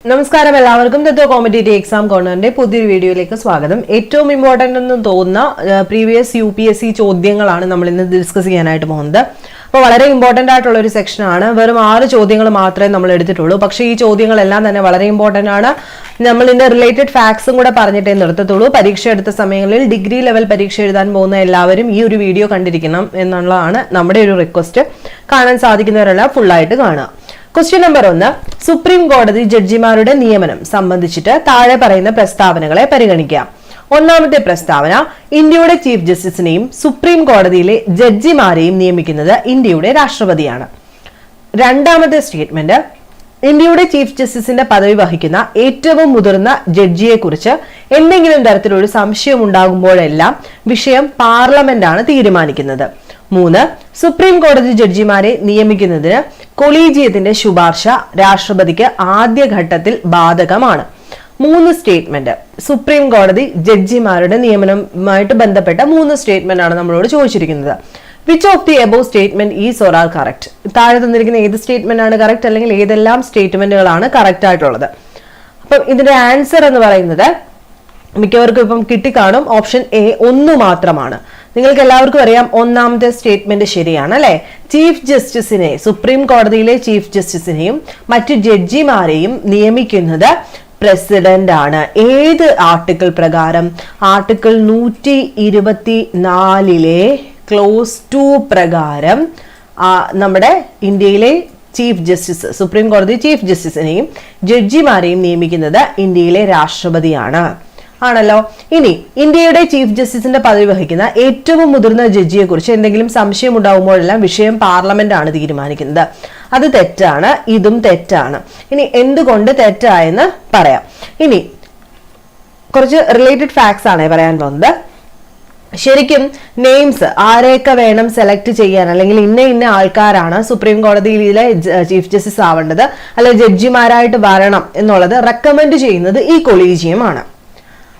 നമസ്കാരം എല്ലാവർക്കും തത്വ competitive exam കോർണറിന്റെ പുതിയൊരു വീഡിയോയിലേക്ക് സ്വാഗതം. ഏറ്റവും ഇമ്പോർട്ടന്റ് എന്ന് തോന്നുന്ന പ്രീവിയസ് UPSC ചോദ്യങ്ങളാണ് നമ്മൾ ഇന്ന് ഡിസ്കസ് ചെയ്യാനായിട്ട് പോകുന്നത്. അപ്പോൾ വളരെ ഇമ്പോർട്ടന്റ് ആയിട്ടുള്ള ഒരു സെക്ഷനാണ്. വെറും 6 ചോദ്യങ്ങൾ മാത്രമേ നമ്മൾ എടുത്തിട്ടുള്ളൂ. പക്ഷേ ഈ ചോദ്യങ്ങളെല്ലാം തന്നെ വളരെ ഇമ്പോർട്ടന്റ് ആണ്. നമ്മൾ ഇതിന്റെ റിലേറ്റഡ് ഫാക്ട്സും കൂടെ പറഞ്ഞിട്ടേ നിർത്തത്തുള്ളൂ. പരീക്ഷ എടുത്ത സമയങ്ങളിൽ ഡിഗ്രി ലെവൽ പരീക്ഷ എഴുതാൻ പോകുന്ന എല്ലാവരും ഈ ഒരു വീഡിയോ കണ്ടിരിക്കണം എന്നുള്ളതാണ് നമ്മുടെ ഒരു റിക്വസ്റ്റ്. കാണാൻ സാധിക്കുന്നവരെല്ലാം ഫുള്ളായിട്ട് കാണുക. ക്വസ്റ്റ്യൻ നമ്പർ 1, സുപ്രീം കോടതി ജഡ്ജിമാരുടെ നിയമനം സംബന്ധിച്ചിട്ട് താഴെ പറയുന്ന പ്രസ്താവനകളെ പരിഗണിക്കാം. ഒന്നാമത്തെ പ്രസ്താവന, ഇന്ത്യയുടെ ചീഫ് ജസ്റ്റിസിനെയും സുപ്രീം കോടതിയിലെ ജഡ്ജിമാരെയും നിയമിക്കുന്നത് ഇന്ത്യയുടെ രാഷ്ട്രപതിയാണ്. രണ്ടാമത്തെ സ്റ്റേറ്റ്മെന്റ്, ഇന്ത്യയുടെ ചീഫ് ജസ്റ്റിസിന്റെ പദവി വഹിക്കുന്ന ഏറ്റവും മുതിർന്ന ജഡ്ജിയെ കുറിച്ച് എന്തെങ്കിലും തരത്തിലൊരു സംശയം ഉണ്ടാകുമ്പോഴെല്ലാം വിഷയം പാർലമെന്റാണ് തീരുമാനിക്കുന്നത്. 3, സുപ്രീം കോടതി ജഡ്ജിമാരെ നിയമിക്കുന്നതിന് കൊളീജിയത്തിന്റെ ശുപാർശ രാഷ്ട്രപതിക്ക് ആദ്യഘട്ടത്തിൽ ബാധകമാണ്. 3 സ്റ്റേറ്റ്മെന്റ്, സുപ്രീം കോടതി ജഡ്ജിമാരുടെ നിയമനവുമായിട്ട് ബന്ധപ്പെട്ട 3 സ്റ്റേറ്റ്മെന്റ് ആണ് നമ്മളോട് ചോദിച്ചിരിക്കുന്നത്. Which of the above statement is or are correct? താഴെ തന്നിരിക്കുന്ന ഏത് സ്റ്റേറ്റ്മെന്റ് ആണ് കറക്റ്റ്, അല്ലെങ്കിൽ ഏതെല്ലാം സ്റ്റേറ്റ്മെന്റുകളാണ് കറക്റ്റ് ആയിട്ടുള്ളത്? അപ്പം ഇതിന്റെ ആൻസർ എന്ന് പറയുന്നത് മിക്കവർക്കും ഇപ്പം കിട്ടിക്കാണും. ഓപ്ഷൻ എ 1 മാത്രമാണ്. നിങ്ങൾക്ക് എല്ലാവർക്കും അറിയാം ഒന്നാമത്തെ സ്റ്റേറ്റ്മെന്റ് ശരിയാണ് അല്ലെ. ചീഫ് ജസ്റ്റിസിനെ, സുപ്രീം കോടതിയിലെ ചീഫ് ജസ്റ്റിസിനെയും മറ്റു ജഡ്ജിമാരെയും നിയമിക്കുന്നത് പ്രസിഡന്റ് ആണ്. ഏത് ആർട്ടിക്കിൾ പ്രകാരം? ആർട്ടിക്കിൾ 124 ക്ലോസ് 2 പ്രകാരം നമ്മുടെ ഇന്ത്യയിലെ ചീഫ് ജസ്റ്റിസ്, സുപ്രീം കോടതി ചീഫ് ജസ്റ്റിസിനെയും ജഡ്ജിമാരെയും നിയമിക്കുന്നത് ഇന്ത്യയിലെ രാഷ്ട്രപതിയാണ്. ആണല്ലോ. ഇനി ഇന്ത്യയുടെ ചീഫ് ജസ്റ്റിസിന്റെ പദവി വഹിക്കുന്ന ഏറ്റവും മുതിർന്ന ജഡ്ജിയെ കുറിച്ച് എന്തെങ്കിലും സംശയം ഉണ്ടാകുമ്പോഴെല്ലാം വിഷയം പാർലമെന്റ് ആണ് തീരുമാനിക്കുന്നത്. അത് തെറ്റാണ്. ഇതും തെറ്റാണ്. ഇനി എന്തുകൊണ്ട് തെറ്റായെന്ന് പറയാം. ഇനി കുറച്ച് റിലേറ്റഡ് ഫാക്ട്സ് ആണ് പറയാൻ പോകുന്നത്. ശരിക്കും നെയിംസ് ആരെയൊക്കെ വേണം സെലക്ട് ചെയ്യാൻ, അല്ലെങ്കിൽ ഇന്ന ആൾക്കാരാണ് സുപ്രീം കോടതിയിലെ ചീഫ് ജസ്റ്റിസ് ആവേണ്ടത്, അല്ലെങ്കിൽ ജഡ്ജിമാരായിട്ട് വരണം എന്നുള്ളത് റെക്കമെൻഡ് ചെയ്യുന്നത് ഈ കൊളീജിയമാണ്.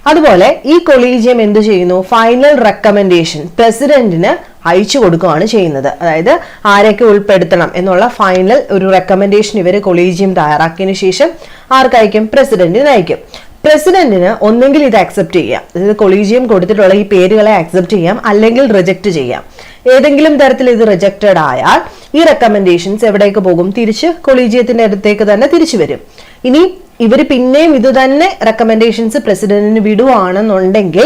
അതുപോലെ ഈ കൊളീജിയം എന്ത് ചെയ്യുന്നു? ഫൈനൽ റെക്കമെൻഡേഷൻ പ്രസിഡന്റിന് അയച്ചു കൊടുക്കുകയാണ് ചെയ്യുന്നത്. അതായത് ആരൊക്കെ ഉൾപ്പെടുത്തണം എന്നുള്ള ഫൈനൽ ഒരു റെക്കമെൻഡേഷൻ ഇവര് കൊളീജിയം തയ്യാറാക്കിയതിനു ശേഷം ആർക്കയക്കും? പ്രസിഡന്റിന് അയക്കും. പ്രസിഡന്റിന് ഒന്നെങ്കിൽ ഇത് അക്സെപ്റ്റ് ചെയ്യാം, അതായത് കൊളീജിയം കൊടുത്തിട്ടുള്ള ഈ പേരുകളെ അക്സെപ്റ്റ് ചെയ്യാം, അല്ലെങ്കിൽ റിജക്ട് ചെയ്യാം. ഏതെങ്കിലും തരത്തിൽ ഇത് റിജക്റ്റഡ് ആയാൽ ഈ റെക്കമെൻഡേഷൻസ് എവിടേക്ക് പോകും? തിരിച്ച് കൊളീജിയത്തിന്റെ അടുത്തേക്ക് തന്നെ തിരിച്ചു വരും. ഇനി ഇവര് പിന്നെയും ഇത് തന്നെ റെക്കമെൻഡേഷൻസ് പ്രസിഡന്റിന് വിടുവാണെന്നുണ്ടെങ്കിൽ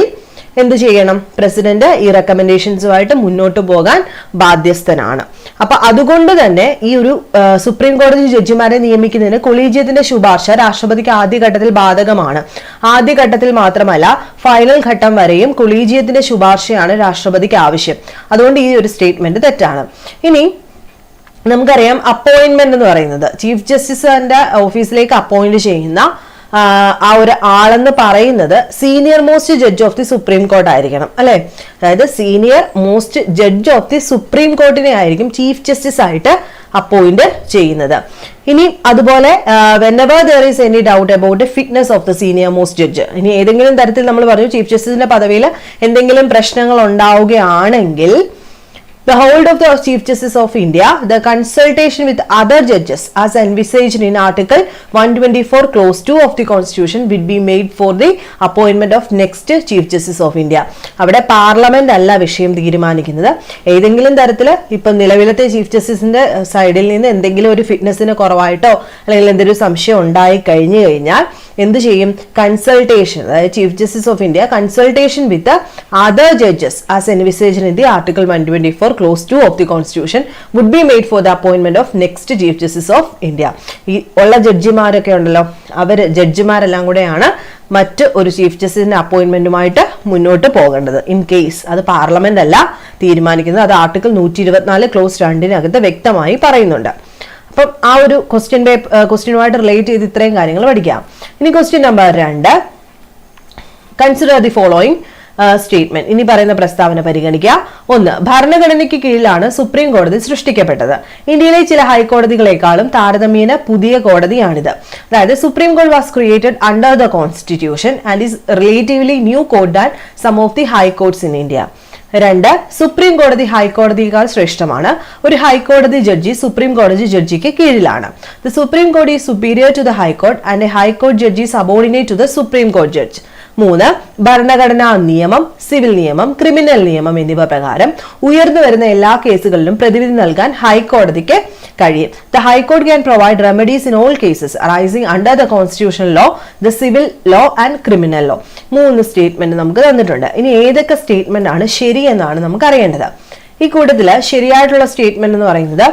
എന്ത് ചെയ്യണം? പ്രസിഡന്റ് ഈ റെക്കമെൻഡേഷൻസുമായിട്ട് മുന്നോട്ട് പോകാൻ ബാധ്യസ്ഥനാണ്. അപ്പൊ അതുകൊണ്ട് തന്നെ ഈ ഒരു സുപ്രീം കോടതി ജഡ്ജിമാരെ നിയമിക്കുന്നതിന് കൊളീജിയത്തിന്റെ ശുപാർശ രാഷ്ട്രപതിക്ക് ആദ്യഘട്ടത്തിൽ ബാധകമാണ്. ആദ്യഘട്ടത്തിൽ മാത്രമല്ല, ഫൈനൽ ഘട്ടം വരെയും കൊളീജിയത്തിന്റെ ശുപാർശയാണ് രാഷ്ട്രപതിക്ക് ആവശ്യം. അതുകൊണ്ട് ഈ ഒരു സ്റ്റേറ്റ്മെന്റ് തെറ്റാണ്. ഇനി നമുക്കറിയാം അപ്പോയിന്റ്മെന്റ് എന്ന് പറയുന്നത് ചീഫ് ജസ്റ്റിസിന്റെ ഓഫീസിലേക്ക് അപ്പോയിന്റ് ചെയ്യുന്ന ആ ഒരു ആളെന്ന് പറയുന്നത് senior most judge of the supreme court ആയിരിക്കണം അല്ലെ. അതായത് senior most judge of the supreme കോർട്ടിനെ ആയിരിക്കും ചീഫ് ജസ്റ്റിസ് ആയിട്ട് അപ്പോയിന്റ് ചെയ്യുന്നത്. ഇനി അതുപോലെ whenever there is any doubt about the fitness of the senior most judge, ഇനി ഏതെങ്കിലും തരത്തിൽ നമ്മൾ പറഞ്ഞു ചീഫ് ജസ്റ്റിസിന്റെ പദവിയിൽ എന്തെങ്കിലും പ്രശ്നങ്ങൾ ഉണ്ടാവുകയാണെങ്കിൽ the hold of the Chief Justice of India, the consultation with other judges as envisaged in Article 124 Clause 2 of the Constitution will be made for the appointment of next Chief Justice of India. അവിടെ parliament അല്ല വിഷയം തീരുമാനിക്കുന്നത്. ഏതെങ്കിലും തരത്തിൽ ഇപ്പൊ നിലവിലത്തെ chief ജസ്റ്റിസിന്റെ സൈഡിൽ നിന്ന് എന്തെങ്കിലും ഒരു ഫിറ്റ്നസിന് കുറവായിട്ടോ അല്ലെങ്കിൽ എന്തെങ്കിലും സംശയം ഉണ്ടായി കഴിഞ്ഞു കഴിഞ്ഞാൽ എന്ത് ചെയ്യും? കൺസൾട്ടേഷൻ, അതായത് chief justice of India consultation with other judges as envisaged in the Article 124 Clause 2 of the Constitution would be made for the appointment of next Chief Justice of India. ഈ ഉള്ള ജഡ്ജിമാരൊക്കെ ഉണ്ടല്ലോ, അവര് ജഡ്ജിമാരെല്ലാം കൂടെയാണ് മറ്റ് ഒരു ചീഫ് ജസ്റ്റിസിന്റെ അപ്പോയിന്റ്മെന്റുമായിട്ട് മുന്നോട്ട് പോകേണ്ടത്. ഇൻ കേസ് അത് പാർലമെന്റ് അല്ല തീരുമാനിക്കുന്നത്. അത് ആർട്ടിക്കിൾ 124 ക്ലോസ് 2 വ്യക്തമായി പറയുന്നുണ്ട്. അപ്പം ആ ഒരു ക്വസ്റ്റ്യനുമായിട്ട് റിലേറ്റ് ചെയ്ത് ഇത്രയും കാര്യങ്ങൾ പഠിക്കാം. ഇനി question number 2, consider the following statement. ഇനി പറയുന്ന പ്രസ്താവന പരിഗണിക്കുക. 1, ഭരണഘടനയ്ക്ക് കീഴിലാണ് സുപ്രീം കോടതി സൃഷ്ടിക്കപ്പെട്ടത്. ഇന്ത്യയിലെ ചില ഹൈക്കോടതികളെക്കാളും താരതമ്യേന പുതിയ കോടതിയാണിത്. അതായത് supreme court was created under the constitution and is relatively new court than some of the high courts in India. 2, supreme കോടതി ഹൈക്കോടതിയേക്കാൾ ശ്രേഷ്ഠമാണ്. ഒരു ഹൈക്കോടതി ജഡ്ജി സുപ്രീം കോടതി ജഡ്ജിക്ക് കീഴിലാണ്. The supreme court is superior to the high court and a high court judge subordinate to the supreme court judge. 3, ഭരണഘടനാ നിയമം, സിവിൽ നിയമം, ക്രിമിനൽ നിയമം എന്നിവ പ്രകാരം ഉയർന്നു വരുന്ന എല്ലാ കേസുകളിലും പ്രതിവിധി നൽകാൻ ഹൈക്കോടതിക്ക് കഴിയും. The high court can provide remedies in all cases arising under the constitutional law, the civil law and criminal law. 3 statement നമുക്ക് തന്നിട്ടുണ്ട്. ഇനി ഏതൊക്കെ സ്റ്റേറ്റ്മെന്റ് ആണ് ശരി എന്നാണ് നമുക്ക് അറിയേണ്ടത്. ഈ കൂട്ടത്തില് ശരിയായിട്ടുള്ള സ്റ്റേറ്റ്മെന്റ് എന്ന് പറയുന്നത്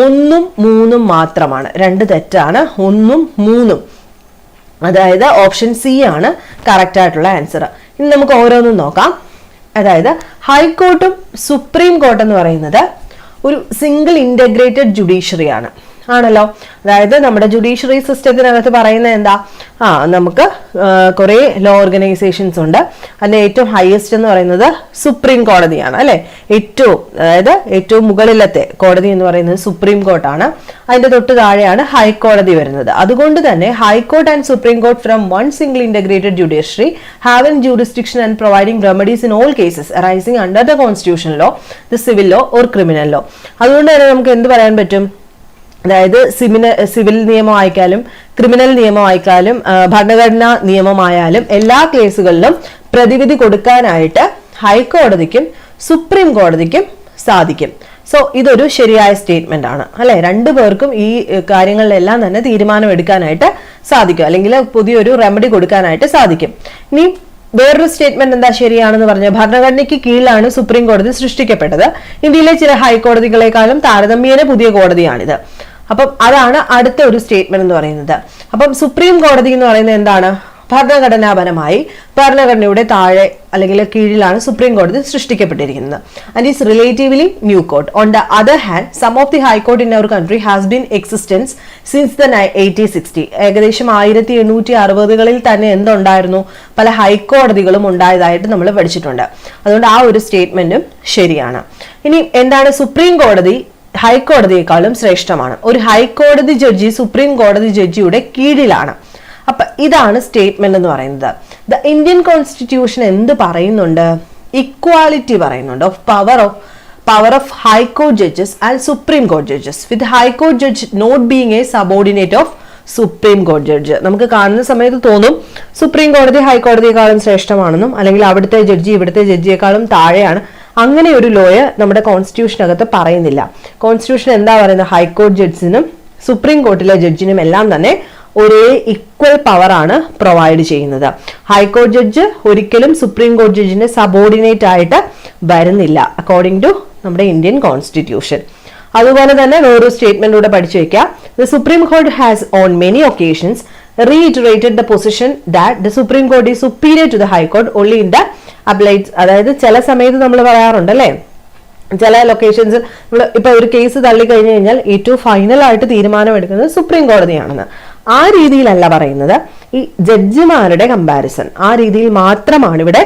1ഉം 3ഉം മാത്രമാണ്. 2 തെറ്റാണ്, 1ഉം 3ഉം. അതായത് ഓപ്ഷൻ സി ആണ് കറക്റ്റ് ആയിട്ടുള്ള ആൻസർ. ഇനി നമുക്ക് ഓരോന്നും നോക്കാം. അതായത് ഹൈക്കോർട്ടും സുപ്രീം കോർട്ട് എന്ന് പറയുന്നത് ഒരു സിംഗിൾ ഇന്റഗ്രേറ്റഡ് ജുഡീഷ്യറി ആണല്ലോ. അതായത് നമ്മുടെ ജുഡീഷ്യറി സിസ്റ്റത്തിനകത്ത് പറയുന്നത് എന്താ, നമുക്ക് കുറെ ലോ ഓർഗനൈസേഷൻസ് ഉണ്ട്. അതിന്റെ ഏറ്റവും ഹയസ്റ്റ് എന്ന് പറയുന്നത് സുപ്രീം കോടതിയാണ് അല്ലെ. ഏറ്റവും മുകളിലത്തെ കോടതി എന്ന് പറയുന്നത് സുപ്രീം കോർട്ടാണ്. അതിന്റെ തൊട്ട് താഴെയാണ് ഹൈക്കോടതി വരുന്നത്. അതുകൊണ്ട് തന്നെ high court and supreme court from one single integrated judiciary having jurisdiction and providing remedies in all cases arising under the constitution law, the civil law or criminal law. അതുകൊണ്ട് തന്നെ നമുക്ക് എന്ത് പറയാൻ പറ്റും, അതായത് സിവിൽ നിയമമായാലും ക്രിമിനൽ നിയമമായാലും ഭരണഘടനാ നിയമമായാലും എല്ലാ കേസുകളിലും പ്രതിവിധി കൊടുക്കാനായിട്ട് ഹൈക്കോടതിക്കും സുപ്രീം കോടതിക്കും സാധിക്കും. സോ ഇതൊരു ശരിയായ സ്റ്റേറ്റ്മെന്റ് ആണ് അല്ലെ. 2 പേർക്കും ഈ കാര്യങ്ങളിലെല്ലാം തന്നെ തീരുമാനം എടുക്കാനായിട്ട് സാധിക്കും, അല്ലെങ്കിൽ പുതിയൊരു റെമഡി കൊടുക്കാനായിട്ട് സാധിക്കും. ഇനി വേറൊരു സ്റ്റേറ്റ്മെന്റ് എന്താ ശരിയാണെന്ന് പറഞ്ഞാൽ, ഭരണഘടനയ്ക്ക് കീഴിലാണ് സുപ്രീം കോടതി സൃഷ്ടിക്കപ്പെട്ടത്. ഇന്ത്യയിലെ ചില ഹൈക്കോടതികളെക്കാളും താരതമ്യേന പുതിയ കോടതിയാണിത്. അപ്പം അതാണ് അടുത്ത ഒരു സ്റ്റേറ്റ്മെന്റ് എന്ന് പറയുന്നത്. അപ്പം സുപ്രീം കോടതി എന്ന് പറയുന്നത് എന്താണ്, ഭരണഘടനാപരമായി ഭരണഘടനയുടെ താഴെ അല്ലെങ്കിൽ കീഴിലാണ് സുപ്രീം കോടതി സൃഷ്ടിക്കപ്പെട്ടിരിക്കുന്നത്. And is relatively new court. On the other hand, some of the high court in our country has been existence since the 1860. ഏകദേശം 1860കളിൽ തന്നെ എന്തുണ്ടായിരുന്നു, പല ഹൈക്കോടതികളും ഉണ്ടായതായിട്ട് നമ്മൾ പഠിച്ചിട്ടുണ്ട്. അതുകൊണ്ട് ആ ഒരു സ്റ്റേറ്റ്മെന്റും ശരിയാണ്. ഇനി എന്താണ്, സുപ്രീം കോടതി ഹൈക്കോടതിയെക്കാളും ശ്രേഷ്ഠമാണ്. ഒരു ഹൈക്കോടതി ജഡ്ജി സുപ്രീം കോടതി ജഡ്ജിയുടെ കീഴിലാണ്. അപ്പൊ ഇതാണ് സ്റ്റേറ്റ്മെന്റ് എന്ന് പറയുന്നത്. ദ ഇന്ത്യൻ കോൺസ്റ്റിറ്റ്യൂഷൻ എന്ത് പറയുന്നുണ്ട്, ഇക്വാലിറ്റി പറയുന്നുണ്ട് of power of high court judges and supreme court judges, with high court judge not being a subordinate of supreme court judge. നമുക്ക് കാണുന്ന സമയത്ത് തോന്നും സുപ്രീം കോടതി ഹൈക്കോടതിയെക്കാളും ശ്രേഷ്ഠമാണെന്നും, അല്ലെങ്കിൽ അവിടുത്തെ ജഡ്ജി ഇവിടുത്തെ ജഡ്ജിയെക്കാളും താഴെയാണ്. അങ്ങനെ ഒരു ലോയർ നമ്മുടെ കോൺസ്റ്റിറ്റ്യൂഷനകത്ത് പറയുന്നില്ല. കോൺസ്റ്റിറ്റ്യൂഷൻ എന്താ പറയുന്നത്, ഹൈക്കോർട്ട് ജഡ്ജിനും സുപ്രീം കോർട്ടിലെ ജഡ്ജിനും എല്ലാം തന്നെ ഒരേ ഈക്വൽ പവർ ആണ് പ്രൊവൈഡ് ചെയ്യുന്നത്. ഹൈക്കോർട്ട് ജഡ്ജ് ഒരിക്കലും സുപ്രീം കോർട്ട് ജഡ്ജിന്റെ സബോർഡിനേറ്റ് ആയിട്ട് വരുന്നില്ല, അക്കോർഡിംഗ് ടു നമ്മുടെ ഇന്ത്യൻ കോൺസ്റ്റിറ്റ്യൂഷൻ. അതുപോലെ തന്നെ വേറൊരു സ്റ്റേറ്റ്മെന്റ് കൂടെ പഠിച്ചു വെക്കുക. The supreme court has on many occasions reiterated the position that the Supreme Court is superior to the High Court only in the applied. അതായത് ചില സമയത്ത് നമ്മൾ പറയാറുണ്ട് അല്ലെ, ചില ലൊക്കേഷൻസ് നമ്മൾ ഇപ്പൊ ഒരു കേസ് തള്ളി കഴിഞ്ഞു കഴിഞ്ഞാൽ ഏറ്റവും ഫൈനൽ ആയിട്ട് തീരുമാനം എടുക്കുന്നത് സുപ്രീം കോടതിയാണെന്ന്. ആ രീതിയിലല്ല പറയുന്നത്. ഈ ജഡ്ജിമാരുടെ കമ്പാരിസൺ ആ രീതിയിൽ മാത്രമാണ് ഇവിടെ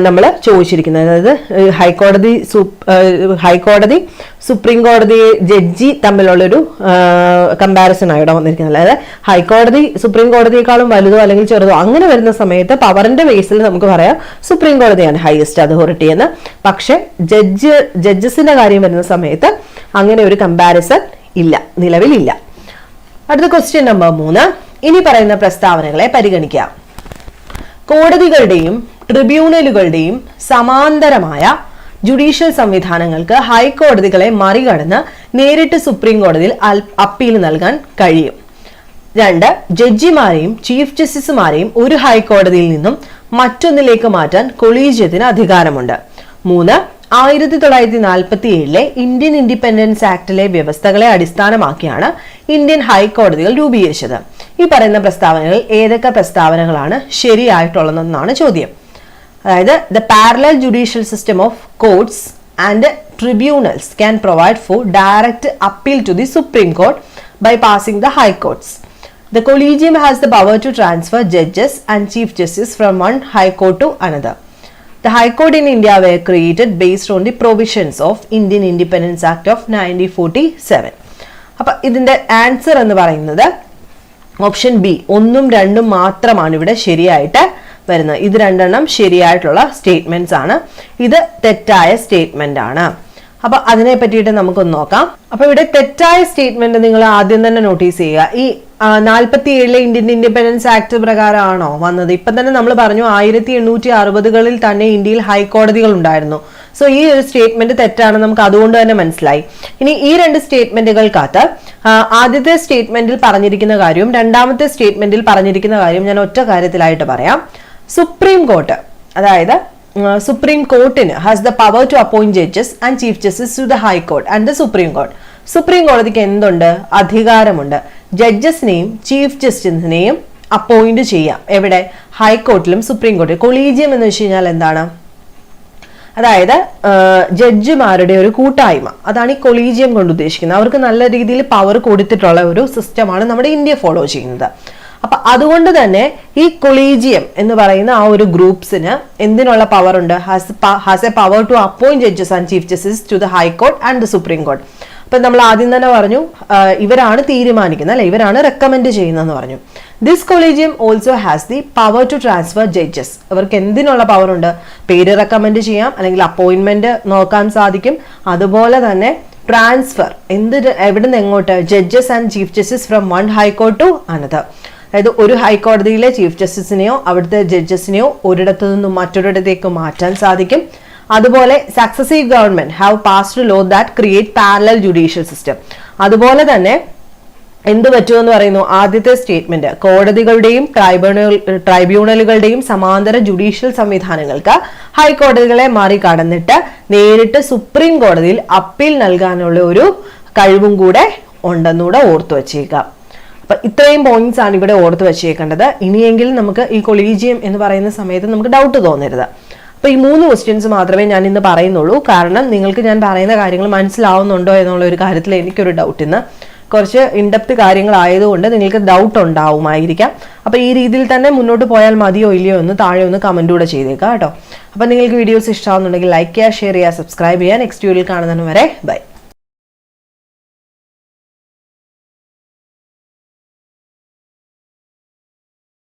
നമ്മൾ ചോദിച്ചിരിക്കുന്നത്. അതായത് ഹൈക്കോടതി സുപ്രീം കോടതി ജഡ്ജി തമ്മിലുള്ളൊരു കമ്പാരിസൺ ആണ് ഇവിടെ വന്നിരിക്കുന്നത്. അതായത് ഹൈക്കോടതി സുപ്രീം കോടതിയെക്കാളും വലുതോ അല്ലെങ്കിൽ ചെറുതോ അങ്ങനെ വരുന്ന സമയത്ത് പവറിന്റെ ബേസിൽ നമുക്ക് പറയാം സുപ്രീം കോടതിയാണ് ഹയസ്റ്റ് അതോറിറ്റി എന്ന്. പക്ഷെ ജഡ്ജസിന്റെ കാര്യം വരുന്ന സമയത്ത് അങ്ങനെ ഒരു കമ്പാരിസൺ ഇല്ല, നിലവിലില്ല. അടുത്ത ക്വസ്റ്റ്യൻ നമ്പർ 3. ഇനി പറയുന്ന പ്രസ്താവനകളെ പരിഗണിക്കാം. കോടതികളുടെയും ട്രിബ്യൂണലുകളുടെയും സമാന്തരമായ ജുഡീഷ്യൽ സംവിധാനങ്ങൾക്ക് ഹൈക്കോടതികളെ മറികടന്ന് നേരിട്ട് സുപ്രീം കോടതിയിൽ അപ്പീൽ നൽകാൻ കഴിയും. 2. ജഡ്ജിമാരെയും ചീഫ് ജസ്റ്റിസുമാരെയും ഒരു ഹൈക്കോടതിയിൽ നിന്നും മറ്റൊന്നിലേക്ക് മാറ്റാൻ കൊളീജിയത്തിന് അധികാരമുണ്ട്. 3. 1947 ഇന്ത്യൻ ഇൻഡിപെൻഡൻസ് ആക്ടിലെ വ്യവസ്ഥകളെ അടിസ്ഥാനമാക്കിയാണ് ഇന്ത്യൻ ഹൈക്കോടതികൾ രൂപീകരിച്ചത്. ഈ പറയുന്ന പ്രസ്താവനകൾ ഏതൊക്കെ പ്രസ്താവനകളാണ് ശരിയായിട്ടുള്ളതെന്നാണ് ചോദ്യം. അതായത് the parallel judicial system of courts and tribunals can provide for direct appeal to the supreme court bypassing the high courts. The collegium has the power to transfer judges and chief justice from one high court to another. The High Court in India were created based on the provisions of Indian Independence Act of 1947. അപ്പോൾ ഇതിന്റെ answer എന്ന് പറയുന്നത് option B 1ഉം 2ഉം മാത്രമാണ് ഇവിടെ ശരിയായിട്ട് വരുന്നത്. ഇത് രണ്ടെണ്ണം ശരിയായിട്ടുള്ള സ്റ്റേറ്റ്മെന്റ്സ് ആണ്. ഇത് തെറ്റായ സ്റ്റേറ്റ്മെന്റ് ആണ്. അപ്പൊ അതിനെ പറ്റിയിട്ട് നമുക്കൊന്ന് നോക്കാം. അപ്പൊ ഇവിടെ തെറ്റായ സ്റ്റേറ്റ്മെന്റ് നിങ്ങൾ ആദ്യം തന്നെ നോട്ടീസ് ചെയ്യുക. ഈ 47 ഇന്ത്യൻ ഇൻഡിപെൻഡൻസ് ആക്ട് പ്രകാരമാണോ വന്നത്? ഇപ്പൊ തന്നെ നമ്മൾ പറഞ്ഞു 1860കളിൽ തന്നെ ഇന്ത്യയിൽ ഹൈക്കോടതികൾ ഉണ്ടായിരുന്നു. സോ ഈ ഒരു സ്റ്റേറ്റ്മെന്റ് തെറ്റാണ്, നമുക്ക് അതുകൊണ്ട് തന്നെ മനസ്സിലായി. ഇനി ഈ രണ്ട് സ്റ്റേറ്റ്മെന്റുകൾക്കകത്ത് ആദ്യത്തെ സ്റ്റേറ്റ്മെന്റിൽ പറഞ്ഞിരിക്കുന്ന കാര്യവും രണ്ടാമത്തെ സ്റ്റേറ്റ്മെന്റിൽ പറഞ്ഞിരിക്കുന്ന കാര്യവും ഞാൻ ഒറ്റ കാര്യത്തിലായിട്ട് പറയാം. സുപ്രീം കോർട്ട്, അതായത് സുപ്രീം കോർട്ടിന് has the power to appoint judges and chief justice to the high court and the supreme court. Supreme കോടതിക്ക് എന്തുണ്ട്? അധികാരമുണ്ട്. ജഡ്ജസിനെയും ചീഫ് ജസ്റ്റിസിനെയും അപ്പോയിന്റ് ചെയ്യാം. എവിടെ? ഹൈക്കോർട്ടിലും സുപ്രീം കോർട്ടിലും. കൊളീജിയം എന്ന് വെച്ച് കഴിഞ്ഞാൽ എന്താണ്? അതായത് ജഡ്ജിമാരുടെ ഒരു കൂട്ടായ്മ. അതാണ് ഈ കൊളീജിയം കൊണ്ട് ഉദ്ദേശിക്കുന്നത്. അവർക്ക് നല്ല രീതിയിൽ പവർ കൊടുത്തിട്ടുള്ള ഒരു സിസ്റ്റമാണ് നമ്മുടെ ഇന്ത്യ ഫോളോ ചെയ്യുന്നത്. അപ്പൊ അതുകൊണ്ട് തന്നെ ഈ കൊളീജിയം എന്ന് പറയുന്ന ആ ഒരു ഗ്രൂപ്പ്സിന് എന്തിനുള്ള പവർ ഉണ്ട്? Has a power to appoint judges and chief justice to the high court and the supreme court. അപ്പൊ നമ്മൾ ആദ്യം തന്നെ പറഞ്ഞു ഇവരാണ് തീരുമാനിക്കുന്നത്, അല്ലെ, ഇവരാണ് റെക്കമെൻഡ് ചെയ്യുന്നതെന്ന് പറഞ്ഞു. This collegium also has the power to transfer judges. ഇവർക്ക് എന്തിനുള്ള പവർ ഉണ്ട്? പേര് റെക്കമെൻഡ് ചെയ്യാം, അല്ലെങ്കിൽ അപ്പോയിന്റ്മെന്റ് നോക്കാൻ സാധിക്കും. അതുപോലെ തന്നെ ട്രാൻസ്ഫർ, എവിടുന്ന് എങ്ങോട്ട്? Judges and chief justice from one high court to another. അതായത് ഒരു ഹൈക്കോടതിയിലെ ചീഫ് ജസ്റ്റിസിനെയോ അവിടുത്തെ ജഡ്ജസിനെയോ ഒരിടത്തു നിന്നും മറ്റൊരിടത്തേക്ക് മാറ്റാൻ സാധിക്കും. അതുപോലെ successive government have passed law that create parallel judicial system. അതുപോലെ തന്നെ എന്ത് പറ്റുമെന്ന് പറയുന്നു? ആദ്യത്തെ സ്റ്റേറ്റ്മെന്റ്, കോടതികളുടെയും ട്രൈബ്യൂണലുകളുടെയും സമാന്തര ജുഡീഷ്യൽ സംവിധാനങ്ങൾക്ക് ഹൈക്കോടതികളെ മറികടന്നിട്ട് നേരിട്ട് സുപ്രീം കോടതിയിൽ അപ്പീൽ നൽകാനുള്ള ഒരു കഴിവും കൂടെ ഉണ്ടെന്നൂടെ ഓർത്തു വച്ചേക്കാം. അപ്പൊ ഇത്രയും പോയിന്റ്സ് ആണ് ഇവിടെ ഓർത്ത് വെച്ചേക്കേണ്ടത്. ഇനിയെങ്കിലും നമുക്ക് ഈ കൊളീജിയം എന്ന് പറയുന്ന സമയത്ത് നമുക്ക് ഡൗട്ട് തോന്നരുത്. അപ്പൊ ഈ 3 ക്വസ്റ്റ്യൻസ് മാത്രമേ ഞാൻ ഇന്ന് പറയുന്നുള്ളൂ. കാരണം നിങ്ങൾക്ക് ഞാൻ പറയുന്ന കാര്യങ്ങൾ മനസ്സിലാവുന്നുണ്ടോ എന്നുള്ള ഒരു കാര്യത്തിൽ എനിക്കൊരു ഡൗട്ട് ഇന്ന് കുറച്ച് ഇൻഡെപ്ത് കാര്യങ്ങളായതുകൊണ്ട് നിങ്ങൾക്ക് ഡൗട്ട് ഉണ്ടാവുമായിരിക്കാം. അപ്പൊ ഈ രീതിയിൽ തന്നെ മുന്നോട്ട് പോയാൽ മതിയോ ഇല്ലയോ എന്ന് താഴെ ഒന്ന് കമന്റ് കൂടെ ചെയ്തേക്കാം കേട്ടോ. അപ്പൊ നിങ്ങൾക്ക് വീഡിയോസ് ഇഷ്ടമാവുന്നുണ്ടെങ്കിൽ ലൈക്ക് ചെയ്യുക, ഷെയർ ചെയ്യുക, സബ്സ്ക്രൈബ് ചെയ്യുക. നെക്സ്റ്റ് വീഡിയോയിൽ കാണുന്നതിന് വരെ ബൈ.